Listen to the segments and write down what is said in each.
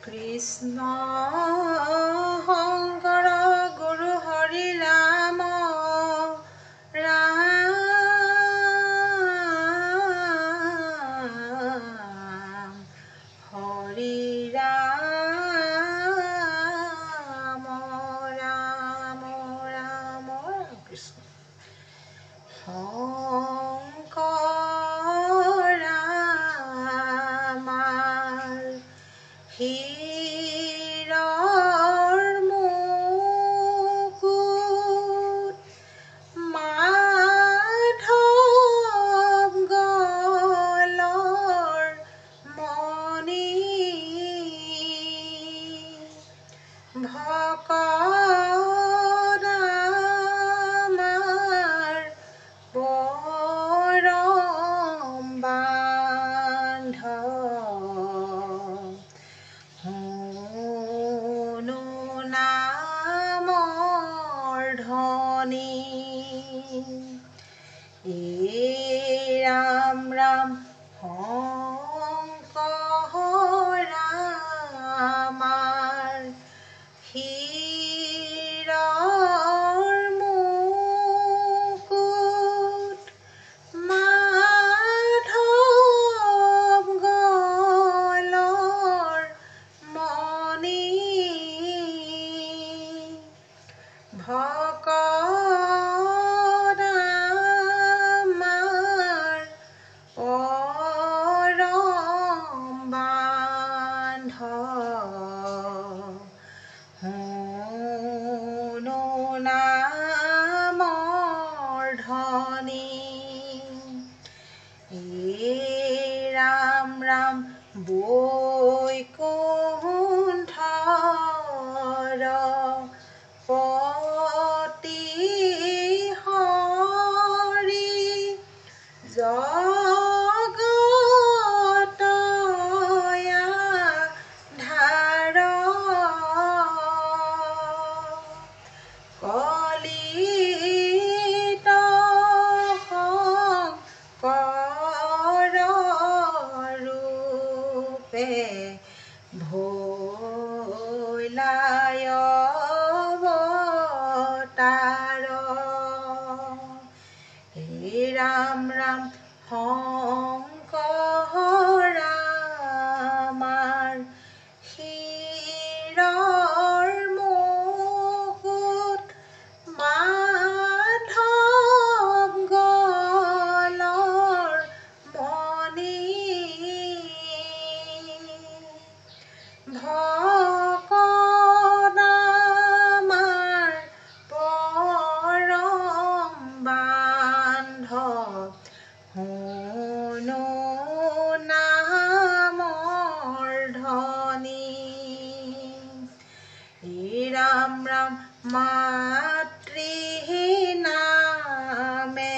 কৃষ্ণ শংকৰ গুৰু হৰি ৰাম ৰাম হৰি ৰাম ৰাম ৰাম কৃষ্ণ শংকৰ আমাৰ হীৰৰ মুকুট মাধৱ গলৰ মণি ভকত আমাৰ পৰম বান্ধৱ শুনো নামৰ ধ্বনি ৰাম ৰাম শংকৰ আমাৰ হীৰৰ মুকুট মাধৱ গলৰ মণি ভকত আমাৰ পৰম বান্ধৱ শুনো নামৰ ধ্বনি ৰাম ৰাম বৈকুণ্ঠৰ পতি হৰি জগতয়া ধাৰ কলিত শংকৰ ৰূপে ভোলাই অৱতাৰ ৰাম ৰাম শংকৰ আমাৰ হীৰৰ মুকুট মাধৱ গলৰ মণি ভকত আমাৰ পৰম বান্ধৱ শুনো নামৰ ধ্বনি ৰাম ৰাম মাতৃ নামে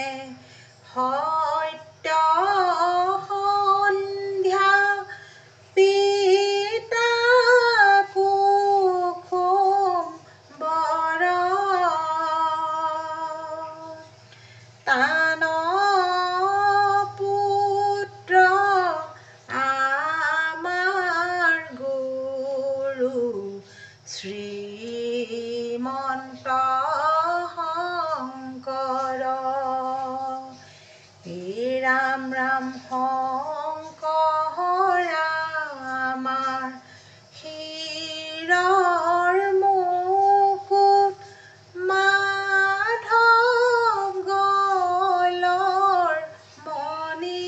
সত্য সন্ধ্যা পিতা কুসুম বৰ তান পুত্ৰ আমাৰ গুৰু শ্ৰীমন্ত শংকৰ ৰাম ৰাম শংকৰ আমাৰ হীৰৰ মুকুট মাধৱ গলৰ মণি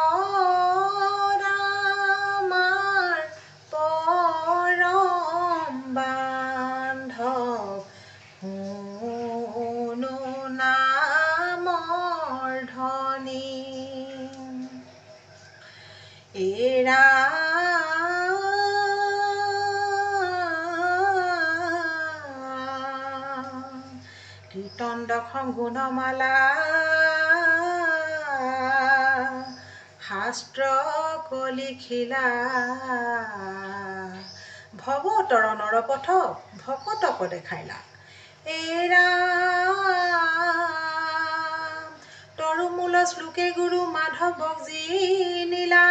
ভকত আমাৰ পৰম বান্ধৱ শুনো নামৰ ধ্বনি কীৰ্তন দশম গুণমালা শাস্ত্ৰ কলিখিলা ভৱ তৰণৰ পথ ভকতক দেখাইলা তৰুমূল শ্লোকে গুৰু মাধৱক যি নীলা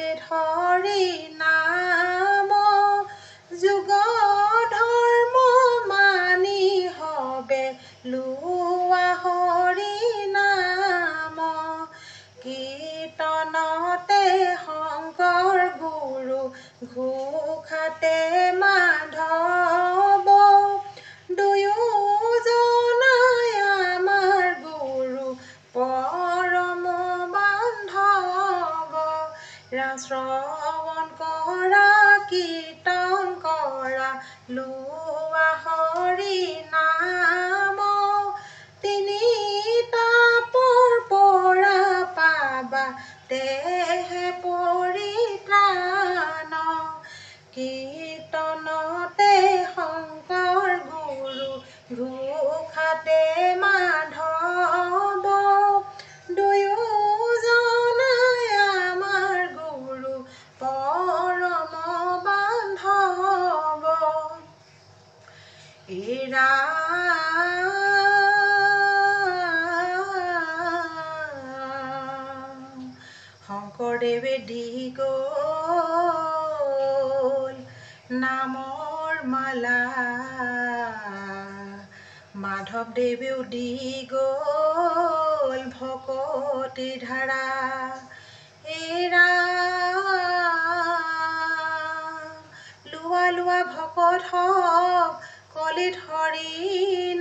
কলিত হৰি নাম যুগ ধৰ্ম মানি হবে লোৱা হৰি নাম কীৰ্তনতে শংকৰ গুৰু ঘোষাতে মাধৱ দুয়োজনাই আমাৰ গুৰু পৰম বান্ধৱ শ্ৰৱণ কৰা কীৰ্তন কৰা লোৱা হৰি নাম তিনি তাপৰ পৰা পাবা দেহে পৰিত্ৰাণ কীৰ্তনতে শংকৰ গুৰু ঘোষাতে মাধৱ দুয়োজনাই আমাৰ গুৰু পৰম বান্ধৱ শংকৰদেৱে দি গ'ল নামৰ মালা মাধৱদেৱেও দি গ'ল ভকতি ধাৰা লোৱা লোৱা ভকত হওক কলিত হৰি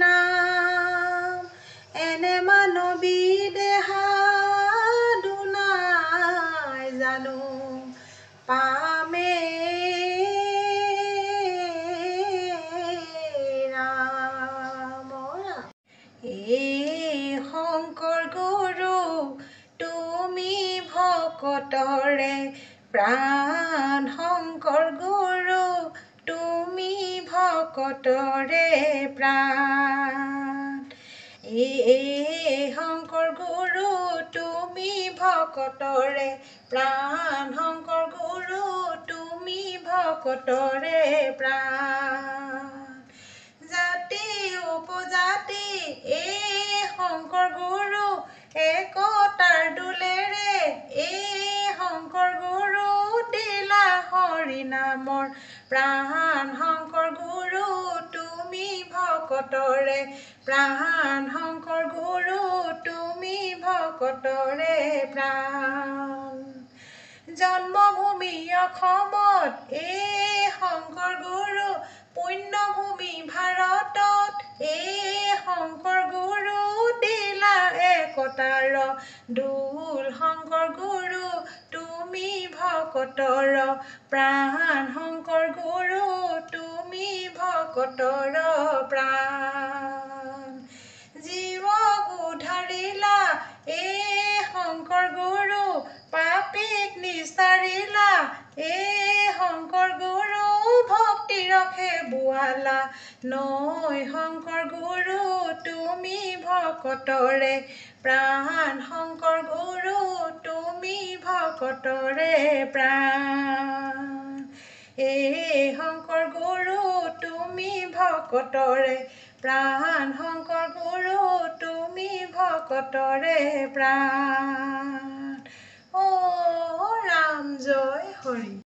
নাম এনে মানৱী দেহা দুনাই জানো পামে শংকৰ গুৰু তুমি ভকতৰে প্ৰাণ শংকৰ গুৰু তুমি ভকতৰে প্ৰাণ শংকৰ গুৰু তুমি ভকতৰে প্ৰাণ শংকৰ গুৰু তুমি ভকতৰে প্ৰাণ জাতি উপজাতি শংকৰ গুৰু একতাৰ দোলেৰে শংকৰ গুৰু দিলা হৰি নামৰ প্ৰাণ শংকৰ গুৰু তুমি ভকতৰে প্ৰাণ শংকৰ গুৰু তুমি ভকতৰে প্ৰাণ জন্মভূমি অসমত শংকৰ গুৰু পুণ্যভূমি ভাৰতত শংকৰ গুৰু দিলা একতাৰ দোল শংকৰ গুৰু তুমি ভকতৰ প্ৰাণ শংকৰ গুৰু তুমি ভকতৰ প্ৰাণ জীৱ উদ্ধাৰিলা শংকৰ গুৰু পাপীক নিস্তাৰিলা শংকৰ গুৰু ভক্তি ৰখে বোৱালা নৈ শংকৰ গুৰু তুমি ভকতৰে প্ৰাণ শংকৰ গুৰু তুমি ভকতৰে প্ৰাণ শংকৰ গুৰু তুমি ভকতৰে প্ৰাণ শংকৰ গুৰু তুমি ভকতৰে প্ৰাণ ৰাম জয় হৰি।